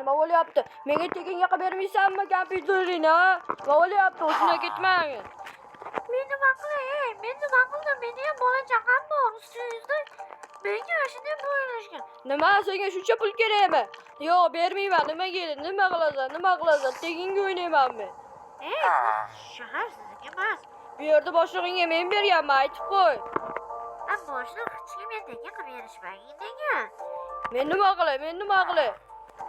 nima bo'lyapti? Menga tekinga qilib bermaysanmi kompyuteringni, ha? Nima bo'lyapti? O'zingga ketmang. Men nima qilay? Men nima qildim? Meni ham bola chaqam bor ustingizda. Menga shunday bo'ylashgan. Nima, senga shuncha pul kerakmi? Yo'q, bermayman. Nima qilasan? Tekinga o'ynayman men. Shahar sizniki emas. Bu yerda boshlig'ingga men berganman, aytib qo'y. Boshliq hech kim menga qilib berishmagan degan. Men nima qilay?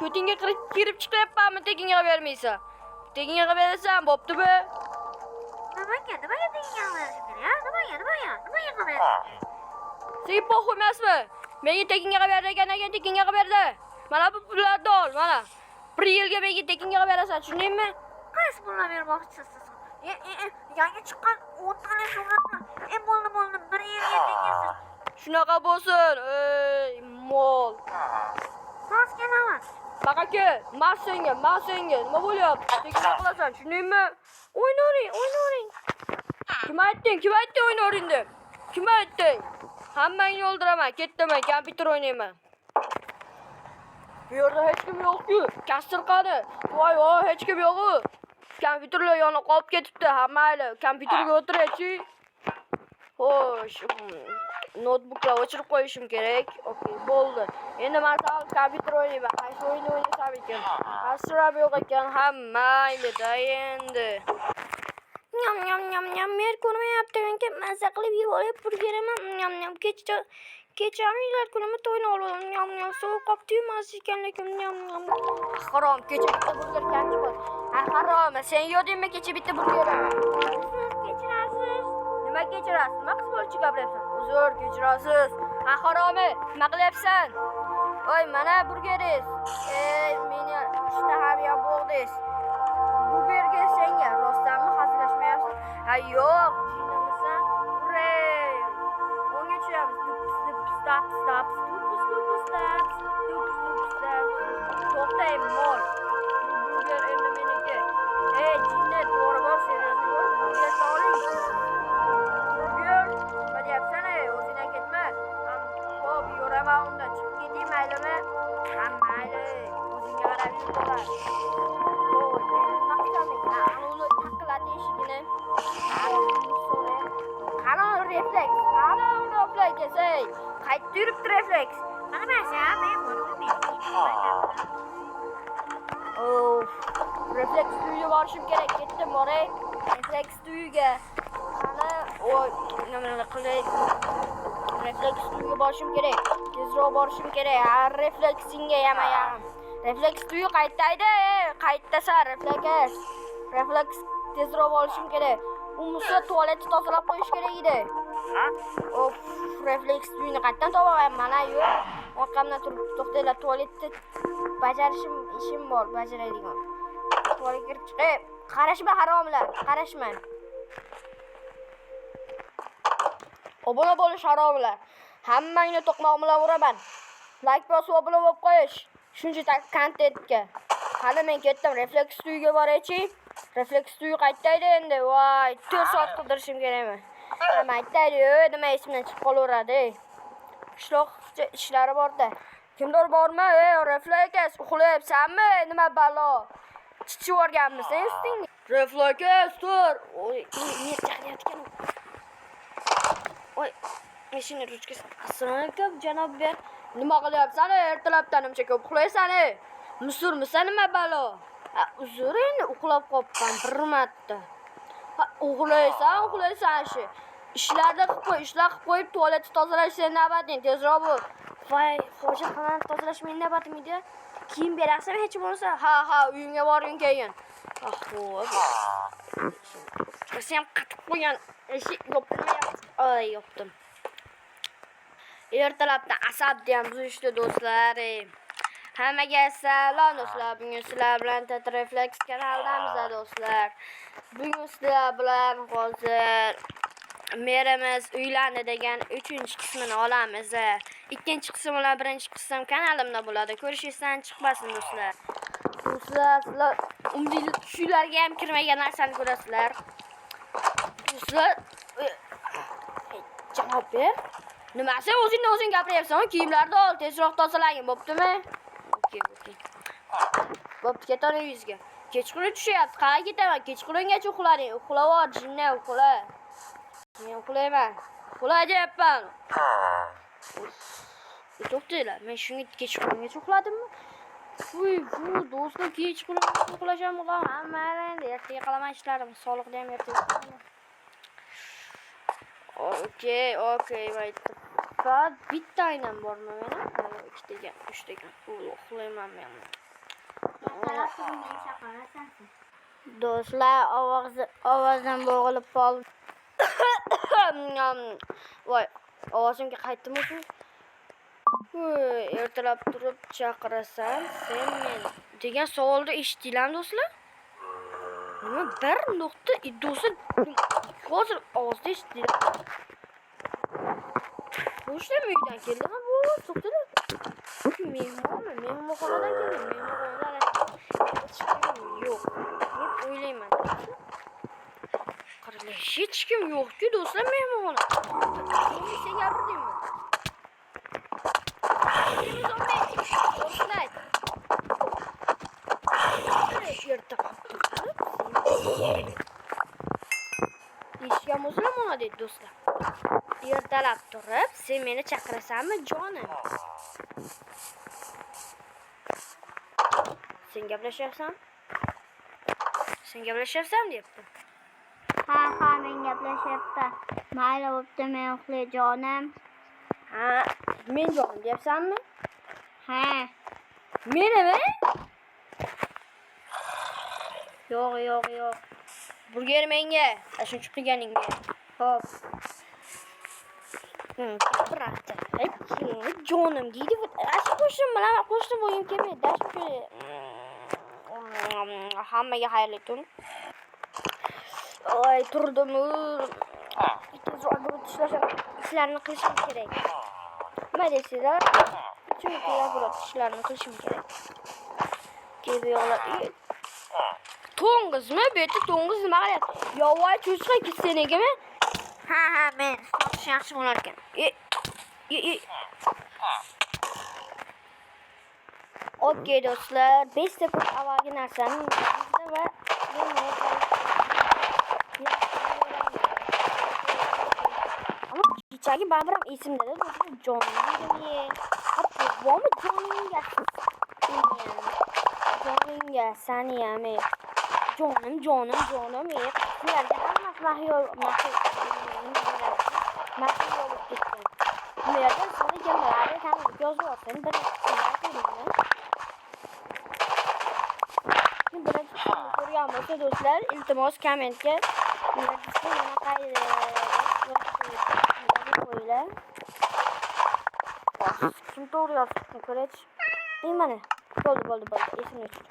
Ko'tingga kirib chiqyapmanmi tekinga bermaysan? Tekinga berasan, bo'pti-bu. Nimaga tekinga berish kerak? Nimaga qilib berish? Sen qo'ymasmi? Menga tekinga ber degandan keyin tekinga berdi. Mana bu pullarni ol, mana. 1 yilga menga tekinga berasan, tushundingmi? Qaysi pulni bermoqchisiz? Yangi chiqqan 10 tane sho'rablar. Bo'ldi, 1 yilga tegasiz. Shunaqa bo'lsin, ey mol. Hozir kelaman. Baqa kel, mas senga. Nima bo'lyapti? Tekinga qilasan, tushundingmi? O'ynayring. Kim aytdi o'ynayring deb? Kim aytdi? Hammangni o'ldiraman, ketdim men, kompyuter o'ynayman. Bu yerda hech kim yo'q-ku. Kasr qani? Voy, hech kim yo'q-ku. Kompyuterlar yonib qolib ketibdi, hammaylar. Kompyuterga o'tiraychi. Xo'sh, notebooklar o'chirib qo'yishim kerak. Okey, bo'ldi. Endi men kompyuter o'ynayman. Qaysi o'yinni o'ynasam ekan? Asrab yo'q ekan, hammaylar endi. Nyam, mer ko'rmayapti, menga mazza qilib yeb olib burgeraman. Nyam, kecharinglar kunimni to'yni oldim. Nyam, sovuq qopdi mazza ekan lekin nyam. Harom, kecha bitta burger kamchi bor. Harom, sen yedingmi kecha bitta burger? Kechirasiz. Nima kechirasiz? Nima qilib gapiryapsan? Uzr, kechirasiz. Haromi, nima qilyapsan? Oy, mana burgeringiz. Meni ishtaham ham bo'g'dingiz. Bu bergan senga, rostdanmi hazillashmayapsan? Ha, yo'q, jinimisan? Uray. O'ngga tushamiz. Stop. To'xtang, mol. Burger endi meniki. Jinni, to'g'ri bor, seriously bor. Burger soling. Burger, nima deyapsan, o'zingdan ketma. Xo'p, yo'raman unda. Chiqib keting, maylimi? Ha, mayli. O'zingga qarab yur. Uni taqilati eshigini. Qani refleks? Qayerda yuribdi refleks? Bilmasam, men buni Refleks uyiga borishim kerak. Ketdim, boray. Refleks uyiga. Qani, nima qilay? Refleks uyiga borishim kerak. Tezroq borishim kerak. Refleksingga yamayam. Refleks uyi qayerdaydi? Qayerdasan, refleks tezroq borishim kerak. Umusa tualetni tozalab qo'yish kerak edi. Refleks uyini qayerdan topaman? Mana yo'q. Orqamdan turib to'xtanglar, tualetni bajarishim ishim bor, bajaradigan. Tualetga kirib chiqib, qarashma haromlar, qarashma. Obuna bo'lish haromlar. Hammangni to'qmoq bilan uraman. Like bosib obuna bo'lib qo'yish. Shuncha kontentga. Qani men ketdim, refleks uyiga boraychi. Refleks uyi qayerdaydi endi? Voy, 4 soat qidirishim kerakmi? Nima aytaydi, nima esimdan chiqib qolaveradi. Qishloqcha ishlari borda. Kimdir bormi? Refleks, uxlayapsanmi? Nima balo? Chichib o'rganmisan ustingni? Refleks, tur. Oy, niyat chaqirayotgan. Oy, mashina ruchkasi. Assalomu alaykum, janob ber. Nima qilyapsan? Ertalabdan nimcha ko'p uxlaysan? Musurmisan nima balo? Uzr, endi uxlab qolibman bir marta. Uxlaysan shu. Ishlarni qilib qo'yib, tualetni tozalash sen navbating, tezroq bo'l. Voy, hojatxonani tozalash men navbatim edi. Kiyim berasizmi hech bo'lmasa? Ha, uyingga borgin keyin. Xo'p. Sen qatib qo'ygan eshik yopilmayapti. Ay, yopdim. Ertalabdan asabni ham buzishdi do'stlar. Hammaga salom do'stlar. Bugun sizlar bilan Refleks kanalidamiz do'stlar. Bugun sizlar bilan hozir merimiz uylandi degan 3-qismini olamiz. 2-qism bilan 1-qism kanalimda bo'ladi. Ko'rishingizdan chiqmasin do'stlar. Do'stlar, shularga ham kirmagan narsani ko'rasizlar. Do'stlar, javob ber. Nima sen o'zing gapiryapsan? Kiyimlarni ol, tezroq tozalang, bo'ptimi? Okey. Bo'pti, ketani uyingizga. Kechqurun tushyapti. Qayerga ketaman? Kechqurungacha uxlading. Uxlab jinni uxla. Men uxlayman. Uxla deyapman. To'xtanglar. Men shunga kechqurungacha uxladimmi? Uy, bu do'stlar kechqurun uxlasham uxlam. Hammalar ertaga qilaman ishlarim. Soliqni ham ertaga qilaman. Okey, mayli. Soat bitta aynam bormi meni? Mana ikkitaga, uchtaga. Uxlayman men. Do'stlar, ovozim bo'g'ilib qoldi. Voy, ovozimga qaytdimi o'zi? Ertalab turib chaqirasan, sen men degan savolni eshitdinglarmi do'stlar? Nima bir nuqta do'stlar hozir ovozda eshitdinglar. Do'stlar uydan keldimi bu? To'xtalar. Mehmonxonadan keldim. Mehmonxonadan hech kim yo'q deb o'ylayman. Qaranglar, hech kim yo'q-ku do'stlar mehmonxona. Men senga gapirdimmi? Eshikka muzlamona dedi do'stlar. Ertalab turib, sen meni chaqirasanmi, jonim? Sen gaplashyapsan? Deyapti. Ha, men gaplashyapti. Mayli, bo'pti, men uxlay jonim. Ha, men jonim deyapsanmi? Ha. Menimi? Yo'q. Burger menga, shuncha qilganingga. Xo'p. Bıraktı. Jonim deydi. Qo'shnim bilan qo'shni bo'yim kelmaydi. Hammaga xayrli tun. Oy, turdim. Ishlarni qilishim kerak. Nima deysizlar? Chunki ishlarni qilishim kerak. Kelib yo'qlar. To'ng'izmi? Bu yerda to'ng'iz nima qilyapti? Yovvoyi cho'chqa ketsenigimi? Ha, men yaxshi bo'lar ekan. Okey do'stlar, 5 sekund avvalgi narsani va kechagi babram esimda do'stlar, jonimga. Bormi jonimga? Jonimga sani ham. Jonim. Sizlarga hammasi mahyo bo'lib ketgan. Bu yerda sizlarga kimlarga tanib yozyapsan, birinchi ko'rgan bo'lsa do'stlar, iltimos kommentga qo'yinglar. Kim to'g'ri yozibdi ko'rach. Mana bo'ldi. Esimga tushdi.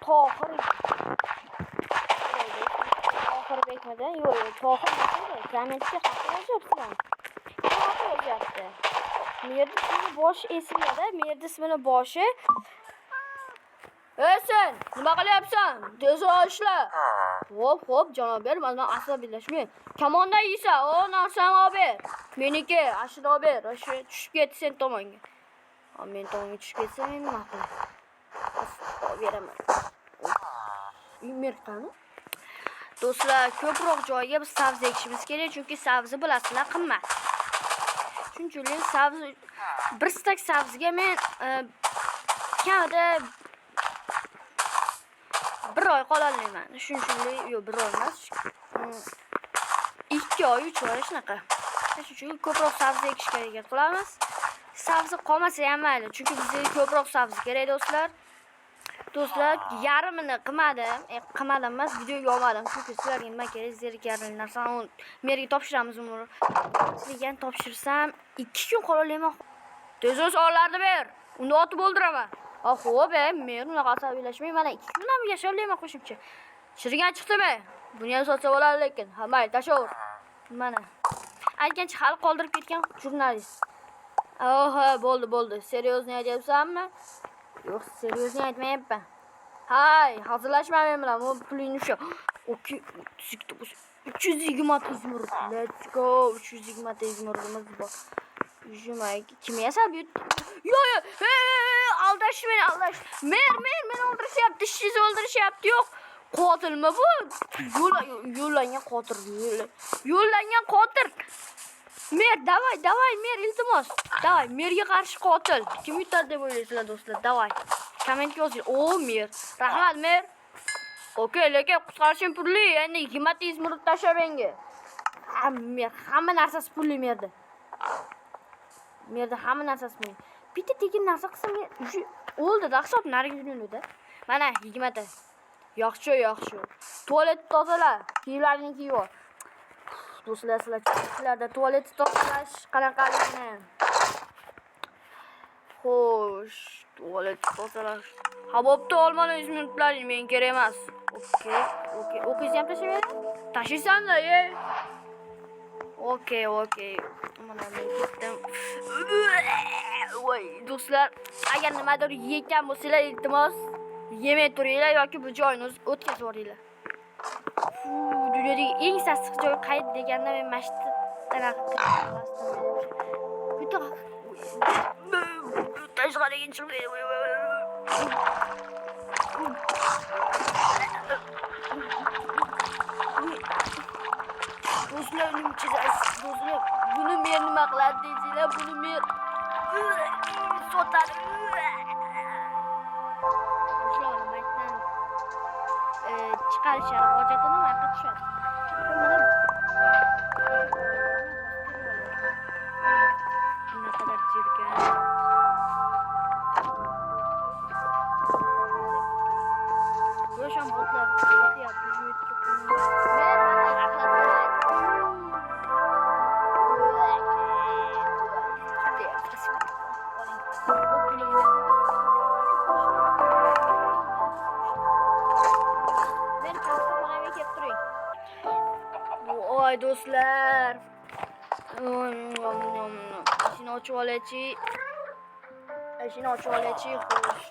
Tohir bekmidi? Yo'q, Tohir bekmidi. Kommentga xato yozibsan. Xato yozyapti. Merdi ismini boshi esimda, Merdi ismini boshi. Sen, nima qilyapsan? Tez ishla. Xo'p, janob ber, mendan asabiylashmang. Kamondan yeysan, o narsani olib ber. Meniki, ashini olib ber. O'sha tushib ketdi sen tomonga. Men tomonga tushib ketsam, men nima qilay? Beraman. Merqani? Do'stlar, ko'proq joyga biz sabzi ekishimiz kerak, chunki sabzi bilasizlar qimmat. Chunki sabzi bir stak sabziga men kamida 1 oy qololmayman. Shunchalik, yo'q, 1 oy emas. 2 oy, 3 oy shunaqa. Shuning ko'proq sabzi ekishga harakat qilamiz. Sabzi qolmasa ham mayli, chunki bizga ko'proq sabzi kerak do'stlar. Do'stlar, yarmini qilmadim emas, videoga olmadim. Chunki sizlarga nima kerak, zerikarli narsani merga topshiramiz uni. Sizga topshirsam 2 kun qololmayman. Tez savollarni ber. Uni otib o'ldiraman. Xo'p, men unaqa asabiylashmang. Mana 2 kun ham yasholmayman qo'shimcha. Shirgan chiqdimi? Buni ham sotsa bo'ladi lekin. Mayli, tashavvur. Mana. Aytgancha hali qoldirib ketgan jurnalist. Bo'ldi. Seryozni aytyapsanmi? Yo'q, seryozni aytmayapman. Hay, hazırlaşma men bilan. Bu pulingni shu. 320 izmir. Let's go. 320 izmirimiz bor. Kim yasa bu? Yo'q. aldash meni aldash. Mer meni o'ldirishyapti, sizni o'ldirishyapti. Yo'q. Qotilmi bu? Yo'llangan qotil. Yo'llangan qotil. Mer, davay, Mer, iltimos. Davay, Merga qarshi qotil. Kim yutadi deb o'ylaysizlar, do'stlar? Davay. Kommentga yozing. O, Mer. Rahmat, Mer. Okey, lekin qutqarishim pulli. Endi 20 minut tashlab menga. Mer, hamma narsasi pulli Merda. Merda hamma narsasi pulli. Bitta tekin narsa qilsam, o'ldi-da, hisob narigi dunyoda. Mana 20 Yaxshi. Tualet tozala. Kiyimlaringni kiyib ol. Do'stlar, sizlarda tualetni tozalash qanaqaligini. Xo'sh, tualetni tozalash. Habobda olmani 100 minutlaring men kerak emas. Okey. O'qizni ham tashlayver. Tashlaysan-da, Okey. Mana men ketdim. Voy, do'stlar, agar nimadir yeyotgan bo'lsanglar, iltimos yemay turinglar yoki bu joyni o'tkazib yuboringlar. Dunyodagi eng sassiq joy qayt deganda men masjiddan bitta tashqariga chiqib do'stlar, nima chizasiz? Do'stlar, buni men nima qiladi deysizlar? Buni men sotadi. Do'stlar, maytdan chiqarishar hojatini mayqa tushadi. Nima qadar jirkan. Yo'sham botlar o'tyapti, Voy do'stlar. Eshikni ochib olaychi. Xo'sh.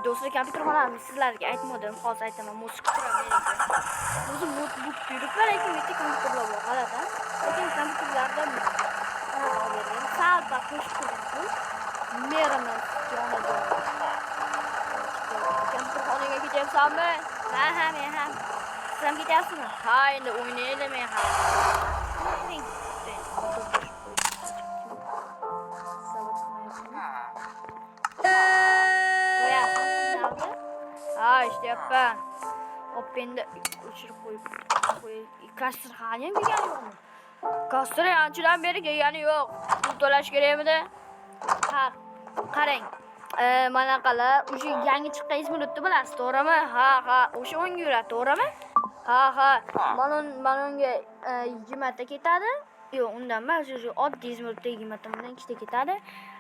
Do'stlar, kompyuterxonamni sizlarga aytmadim, hozir aytaman. Musiqa turaman meniki. O'zi notebook yurib, lekin bitta kompyuterlar bor, g'alati. Lekin kompyuterlarda saat qo'shib qo'ydim. Merimiz yonida. Kompyuterxonaga ketyapsanmi? Ha, men ham. Siz ham ketyapsizmi? Ha, endi o'ynaylik men ham. Ha, ishlayapman. Hop, endi o'chirib qo'yib. Kastir ham kelgani yo'qmi? Kastir anchadan beri kelgani yo'q. Pul to'lash kerakmidi? Ha, qarang. Mana qala, o'sha yangi chiqqan izminutni bilasiz, to'g'rimi? Ha, o'sha 10 yuradi, to'g'rimi? Ha. Mana unga 20 ta ketadi. Yo'q, undan emas, o'sha oddiy izminutda 20 ta bundan ikkita ketadi.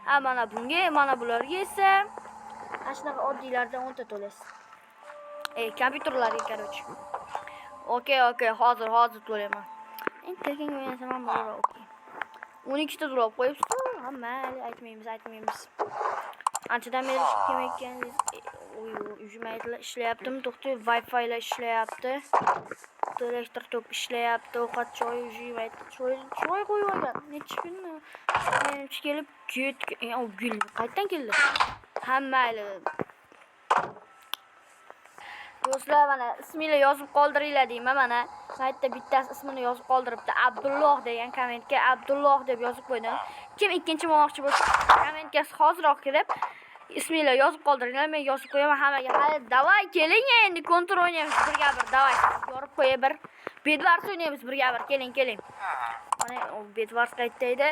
Ha, mana bunga, mana bularga esa ana shunaqa oddiylardan 10 ta to'laysiz. Kompyuterlarga короче. Okey, hozir to'layman. Endi tekin o'ynasam ham bo'laveradi, okey. 12 ta to'lab qo'yibsiz. Ha, mayli, aytmaymiz. Anchadan beri chiqib kelmayotganingiz, uyumaydilar, ishlayaptimi? To'xtay, Wi-Fi lar ishlayapti. Elektr tok ishlayapti, ovqat choy uyumaydi. Choy qo'yib olgan. Necha kunmi? Men kelib gul qayerdan keldi? Ha, mayli. Do'stlar, mana ismini yozib qoldiringlar deyman, mana. Saytda bittasi ismini yozib qoldiribdi. Abdulloh degan kommentga Abdulloh deb yozib qo'ydim. Kim ikkinchi bo'lmoqchi bo'lsa, kommentga hozirroq kirib ismini yozib qoldiringlar. Men yozib qo'yaman hammaga. Hadi, davay keling endi kontur o'ynaymiz birga bir, davay. Yorib qo'ya bir. Bedwars o'ynaymiz birga bir. Keling. Mana Bedwars qaytda edi?